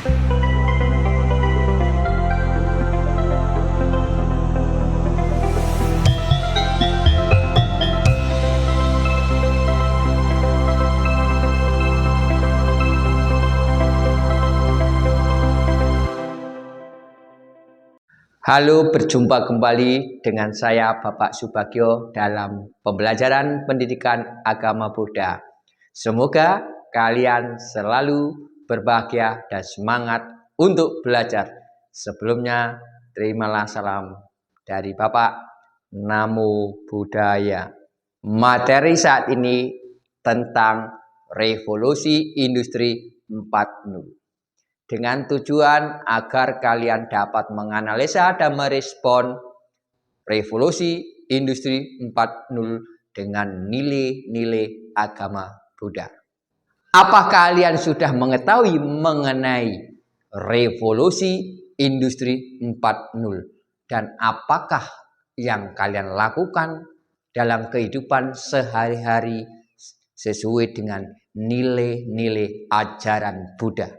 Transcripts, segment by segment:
Halo, berjumpa kembali dengan saya Bapak Subagio dalam pembelajaran pendidikan agama Buddha. Semoga kalian selalu berbahagia dan semangat untuk belajar. Sebelumnya, terimalah salam dari Bapak. Namo Buddhaya. Materi saat ini tentang revolusi industri 4.0. Dengan tujuan agar kalian dapat menganalisa dan merespon revolusi industri 4.0 dengan nilai-nilai agama Buddha. Apa kalian sudah mengetahui mengenai revolusi industri 4.0 dan apakah yang kalian lakukan dalam kehidupan sehari-hari sesuai dengan nilai-nilai ajaran Buddha?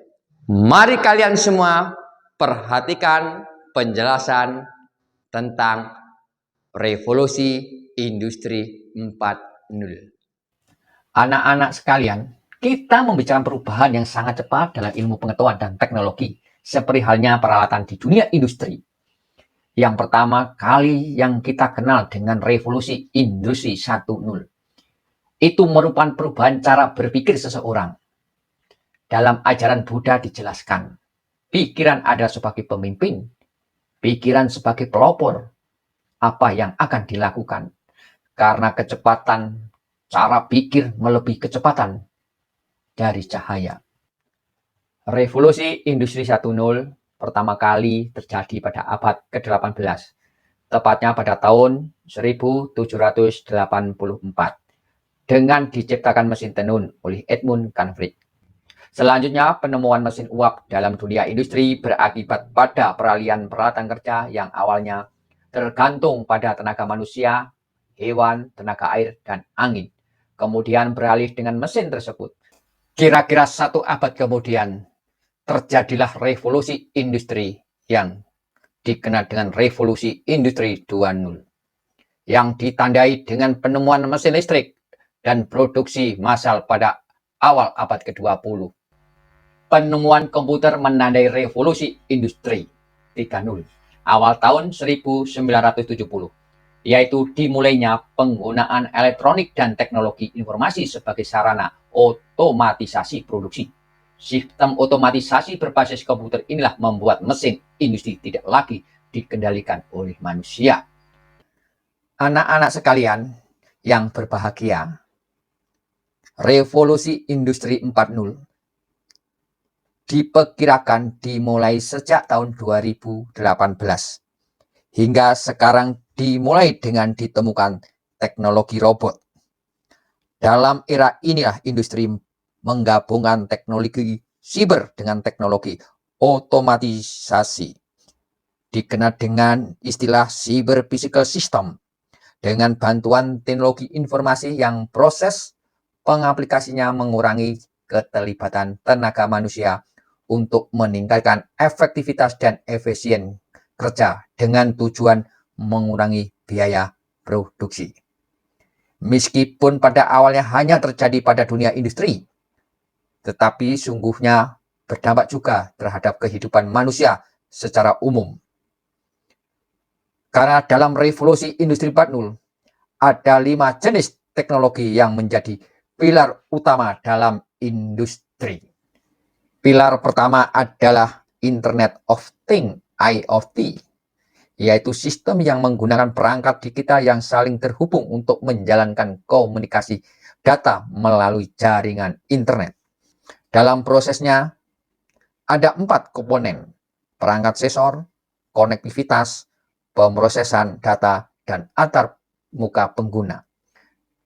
Mari kalian semua perhatikan penjelasan tentang revolusi industri 4.0. Anak-anak sekalian, kita membicarakan perubahan yang sangat cepat dalam ilmu pengetahuan dan teknologi, seperti halnya peralatan di dunia industri. Yang pertama kali yang kita kenal dengan revolusi industri 1.0. Itu merupakan perubahan cara berpikir seseorang. Dalam ajaran Buddha dijelaskan, pikiran ada sebagai pemimpin, pikiran sebagai pelopor, apa yang akan dilakukan. Karena kecepatan cara pikir melebihi kecepatan dari cahaya. Revolusi Industri 1.0 pertama kali terjadi pada abad ke-18, tepatnya pada tahun 1784, dengan diciptakan mesin tenun oleh Edmund Canfried. Selanjutnya, penemuan mesin uap dalam dunia industri berakibat pada peralihan peralatan kerja yang awalnya tergantung pada tenaga manusia, hewan, tenaga air, dan angin. Kemudian beralih dengan mesin tersebut. Kira-kira 1 abad kemudian, terjadilah revolusi industri yang dikenal dengan revolusi industri 2.0, yang ditandai dengan penemuan mesin listrik dan produksi massal pada awal abad ke-20. Penemuan komputer menandai revolusi industri 3.0 awal tahun 1970, yaitu dimulainya penggunaan elektronik dan teknologi informasi sebagai sarana otomatisasi produksi. Sistem otomatisasi berbasis komputer inilah membuat mesin industri tidak lagi dikendalikan oleh manusia. Anak-anak sekalian yang berbahagia, revolusi industri 4.0 diperkirakan dimulai sejak tahun 2018 hingga sekarang dimulai dengan ditemukan teknologi robot. Dalam era inilah industri menggabungkan teknologi siber dengan teknologi otomatisasi, dikenal dengan istilah cyber physical system, dengan bantuan teknologi informasi yang proses pengaplikasinya mengurangi keterlibatan tenaga manusia untuk meningkatkan efektivitas dan efisien kerja dengan tujuan mengurangi biaya produksi. Meskipun pada awalnya hanya terjadi pada dunia industri, tetapi sungguhnya berdampak juga terhadap kehidupan manusia secara umum. Karena dalam revolusi industri 4.0 ada 5 jenis teknologi yang menjadi pilar utama dalam industri. Pilar pertama adalah Internet of Things, IoT, yaitu sistem yang menggunakan perangkat digital yang saling terhubung untuk menjalankan komunikasi data melalui jaringan internet. Dalam prosesnya ada 4 komponen: perangkat sensor, konektivitas, pemrosesan data, dan antar muka pengguna.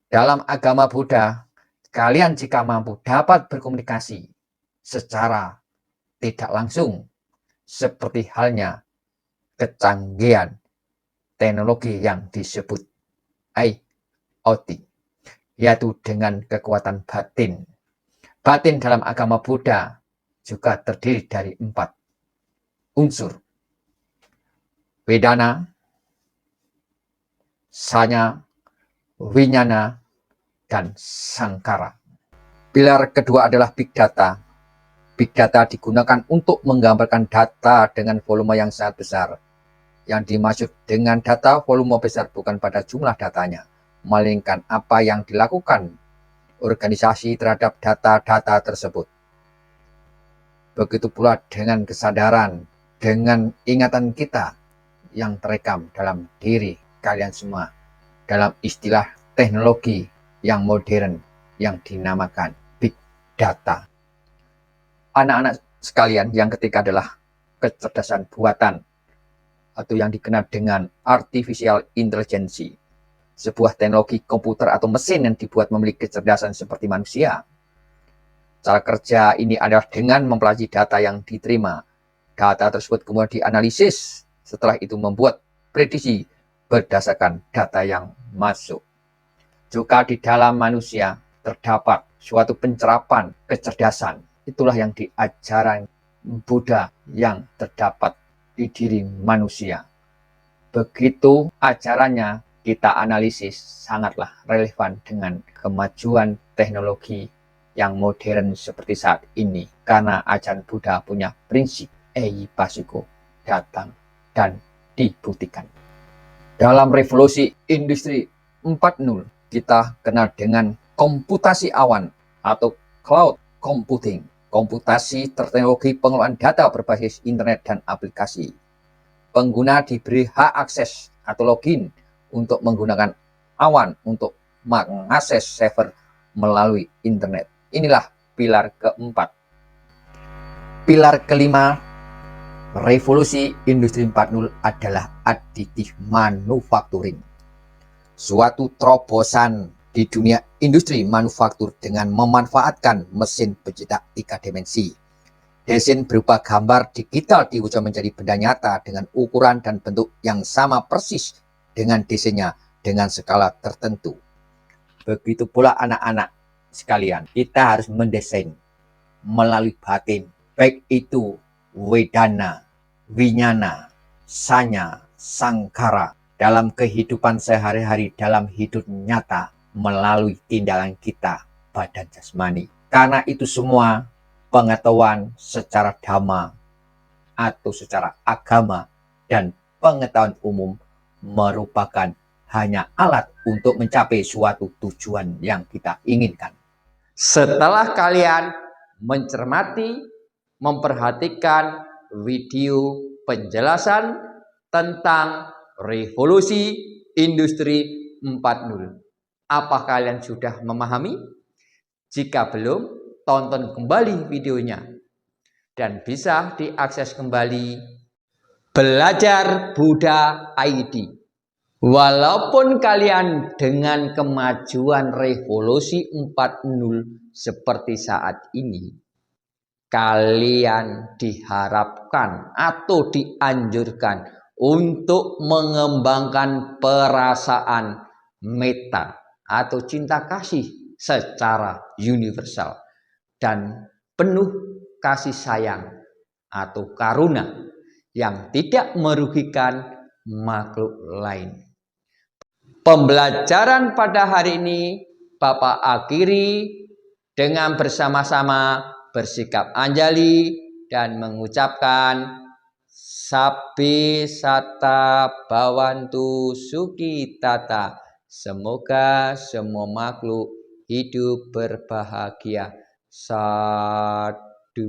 Dalam agama Buddha, kalian jika mampu dapat berkomunikasi secara tidak langsung, seperti halnya kecanggihan teknologi yang disebut IoT, yaitu dengan kekuatan batin. Batin dalam agama Buddha juga terdiri dari 4 unsur: Vedana, Sanya, Winyana, dan Sankara. Pilar kedua adalah Big Data. Big Data digunakan untuk menggambarkan data dengan volume yang sangat besar. Yang dimaksud dengan data volume besar bukan pada jumlah datanya, melainkan apa yang dilakukan organisasi terhadap data-data tersebut. Begitu pula dengan kesadaran, dengan ingatan kita yang terekam dalam diri kalian semua, dalam istilah teknologi yang modern yang dinamakan Big Data. Anak-anak sekalian, yang ketiga adalah kecerdasan buatan atau yang dikenal dengan Artificial Intelligence, sebuah teknologi komputer atau mesin yang dibuat memiliki kecerdasan seperti manusia. Cara kerja ini adalah dengan mempelajari data yang diterima. Data tersebut kemudian dianalisis, setelah itu membuat prediksi berdasarkan data yang masuk. Juga di dalam manusia terdapat suatu pencerapan kecerdasan. Itulah yang diajarkan Buddha yang terdapat di diri manusia. Begitu ajarannya kita analisis, sangatlah relevan dengan kemajuan teknologi yang modern seperti saat ini. Karena ajaran Buddha punya prinsip Eipasiko, datang dan dibuktikan. Dalam revolusi industri 4.0, kita kenal dengan komputasi awan atau cloud computing. Komputasi teknologi pengelolaan data berbasis internet dan aplikasi. Pengguna diberi hak akses atau login untuk menggunakan awan untuk mengakses server melalui internet. Inilah pilar keempat. Pilar kelima, revolusi industri 4.0 adalah additive manufacturing. Suatu terobosan di dunia industri manufaktur dengan memanfaatkan mesin pencetak 3 dimensi. Desain berupa gambar digital diwujudkan menjadi benda nyata dengan ukuran dan bentuk yang sama persis dengan desainnya dengan skala tertentu. Begitu pula anak-anak sekalian, kita harus mendesain melalui batin, baik itu Vedana, Winyana, Sanya, Sankara, dalam kehidupan sehari-hari, dalam hidup nyata, melalui tindakan kita badan jasmani. Karena itu semua pengetahuan secara dhamma atau secara agama dan pengetahuan umum merupakan hanya alat untuk mencapai suatu tujuan yang kita inginkan. Setelah kalian mencermati, memperhatikan video penjelasan tentang revolusi industri 4.0, apa kalian sudah memahami? Jika belum, tonton kembali videonya dan bisa diakses kembali Belajar Buddha ID. Walaupun kalian dengan kemajuan revolusi 4.0 seperti saat ini, kalian diharapkan atau dianjurkan untuk mengembangkan perasaan metta atau cinta kasih secara universal dan penuh kasih sayang atau karuna yang tidak merugikan makhluk lain. Pembelajaran pada hari ini Bapak akhiri dengan bersama-sama bersikap anjali dan mengucapkan Sabbe Satta Bhavantu Sukhitata. Semoga semua makhluk hidup berbahagia. Sadhu.